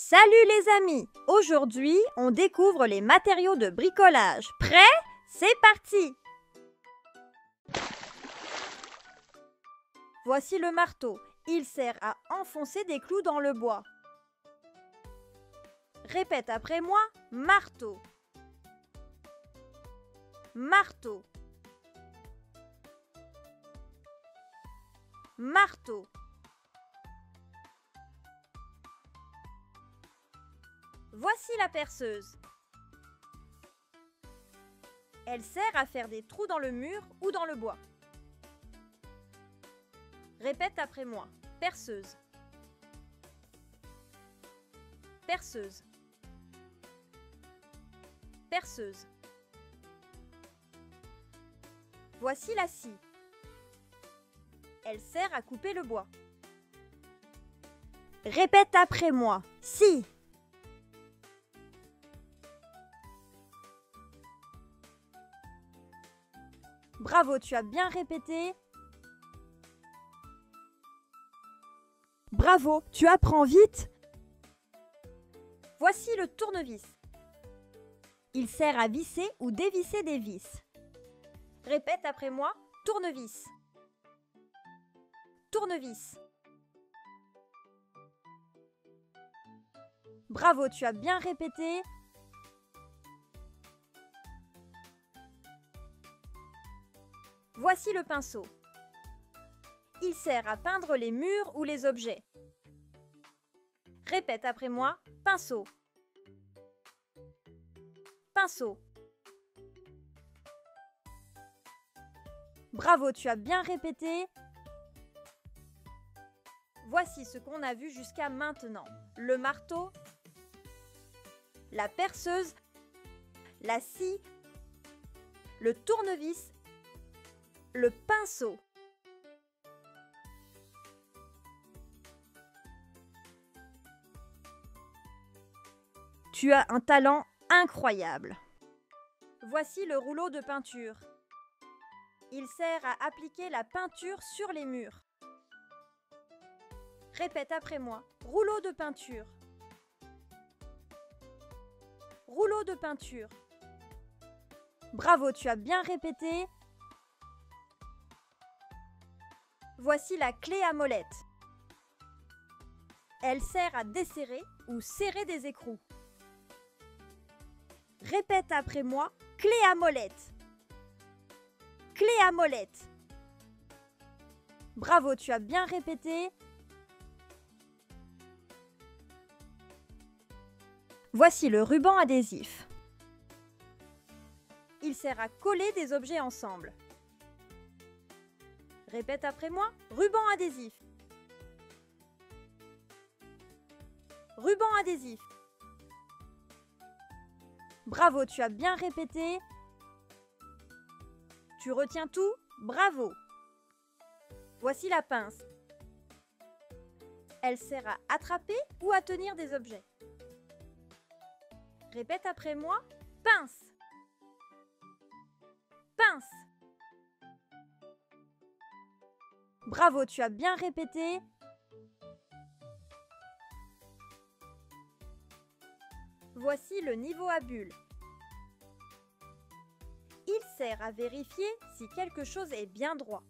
Salut les amis! Aujourd'hui, on découvre les matériaux de bricolage. Prêt? C'est parti! Voici le marteau. Il sert à enfoncer des clous dans le bois. Répète après moi, marteau. Marteau. Marteau. Voici la perceuse. Elle sert à faire des trous dans le mur ou dans le bois. Répète après moi. Perceuse. Perceuse. Perceuse. Voici la scie. Elle sert à couper le bois. Répète après moi. Scie. Bravo, tu as bien répété. Bravo, tu apprends vite. Voici le tournevis. Il sert à visser ou dévisser des vis. Répète après moi, tournevis. Tournevis. Bravo, tu as bien répété. Voici le pinceau. Il sert à peindre les murs ou les objets. Répète après moi, pinceau. Pinceau. Bravo, tu as bien répété. Voici ce qu'on a vu jusqu'à maintenant. Le marteau, la perceuse, la scie, le tournevis, le pinceau. Tu as un talent incroyable. Voici le rouleau de peinture. Il sert à appliquer la peinture sur les murs. Répète après moi. Rouleau de peinture. Rouleau de peinture. Bravo, tu as bien répété. Voici la clé à molette. Elle sert à desserrer ou serrer des écrous. Répète après moi, clé à molette. Clé à molette. Bravo, tu as bien répété. Voici le ruban adhésif. Il sert à coller des objets ensemble. Répète après moi, ruban adhésif. Ruban adhésif. Bravo, tu as bien répété. Tu retiens tout? Bravo. Voici la pince. Elle sert à attraper ou à tenir des objets. Répète après moi, pince. Pince. Bravo, tu as bien répété. Voici le niveau à bulles. Il sert à vérifier si quelque chose est bien droit.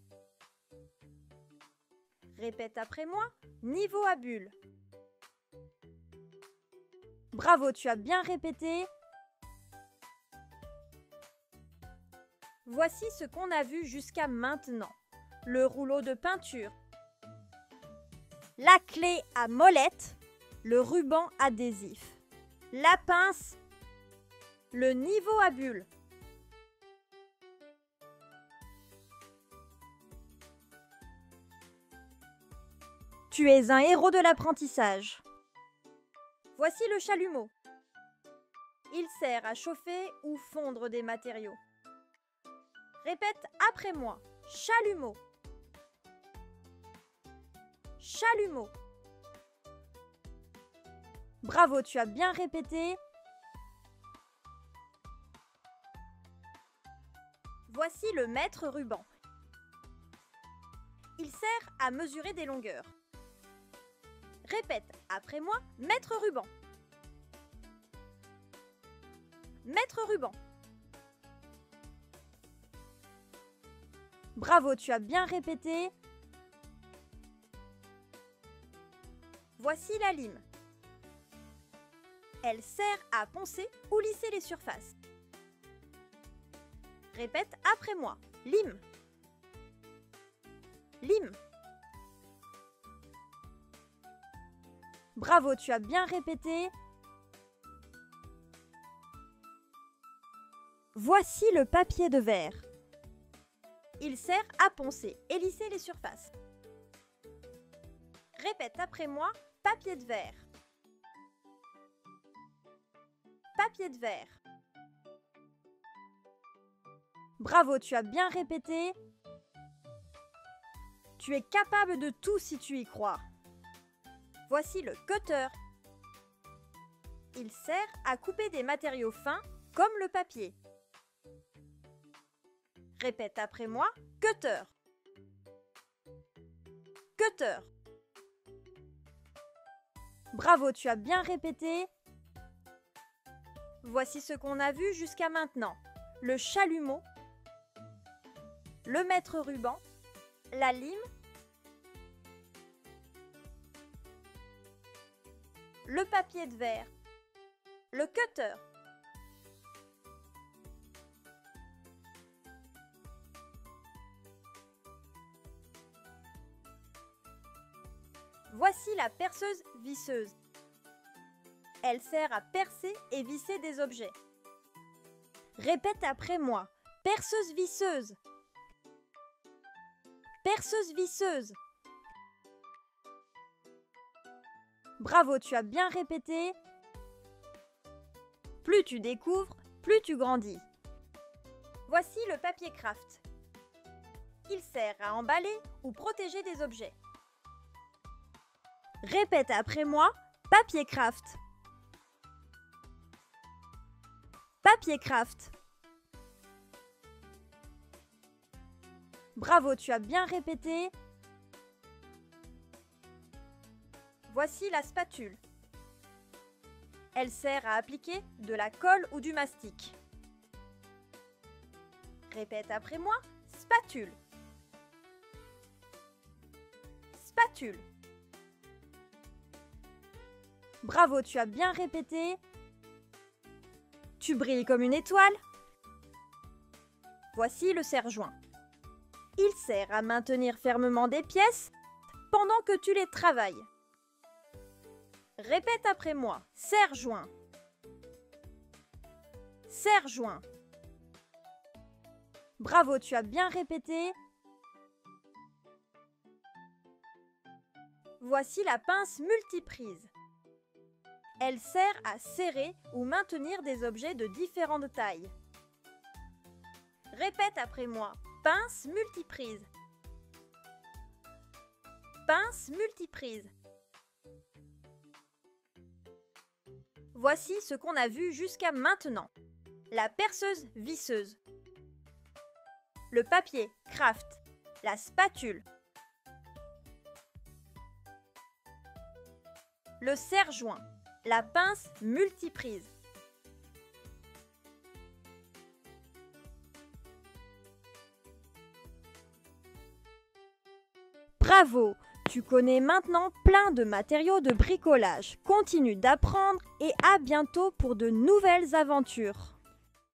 Répète après moi, niveau à bulles. Bravo, tu as bien répété. Voici ce qu'on a vu jusqu'à maintenant. Le rouleau de peinture, la clé à molette, le ruban adhésif, la pince, le niveau à bulles. Tu es un héros de l'apprentissage. Voici le chalumeau. Il sert à chauffer ou fondre des matériaux. Répète après moi, chalumeau. Chalumeau. Bravo, tu as bien répété. Voici le mètre ruban. Il sert à mesurer des longueurs. Répète après moi, mètre ruban. Maître ruban. Bravo, tu as bien répété. Voici la lime. Elle sert à poncer ou lisser les surfaces. Répète après moi. Lime. Lime. Bravo, tu as bien répété. Voici le papier de verre. Il sert à poncer et lisser les surfaces. Répète après moi, papier de verre. Papier de verre. Bravo, tu as bien répété. Tu es capable de tout si tu y crois. Voici le cutter. Il sert à couper des matériaux fins comme le papier. Répète après moi, cutter. Cutter. Bravo, tu as bien répété. Voici ce qu'on a vu jusqu'à maintenant. Le chalumeau, le maître ruban, la lime, le papier de verre, le cutter. Voici la perceuse visseuse. Elle sert à percer et visser des objets. Répète après moi. Perceuse visseuse. Perceuse visseuse. Bravo, tu as bien répété. Plus tu découvres, plus tu grandis. Voici le papier craft. Il sert à emballer ou protéger des objets. Répète après moi, papier craft. Papier craft. Bravo, tu as bien répété. Voici la spatule. Elle sert à appliquer de la colle ou du mastic. Répète après moi, spatule. Spatule. Bravo, tu as bien répété. Tu brilles comme une étoile. Voici le serre-joint. Il sert à maintenir fermement des pièces pendant que tu les travailles. Répète après moi, serre-joint. Serre-joint. Bravo, tu as bien répété. Voici la pince multiprise. Elle sert à serrer ou maintenir des objets de différentes tailles. Répète après moi, pince multiprise. Pince multiprise. Voici ce qu'on a vu jusqu'à maintenant. La perceuse visseuse. Le papier craft. La spatule. Le serre-joint. La pince multiprise. Bravo! Tu connais maintenant plein de matériaux de bricolage. Continue d'apprendre et à bientôt pour de nouvelles aventures.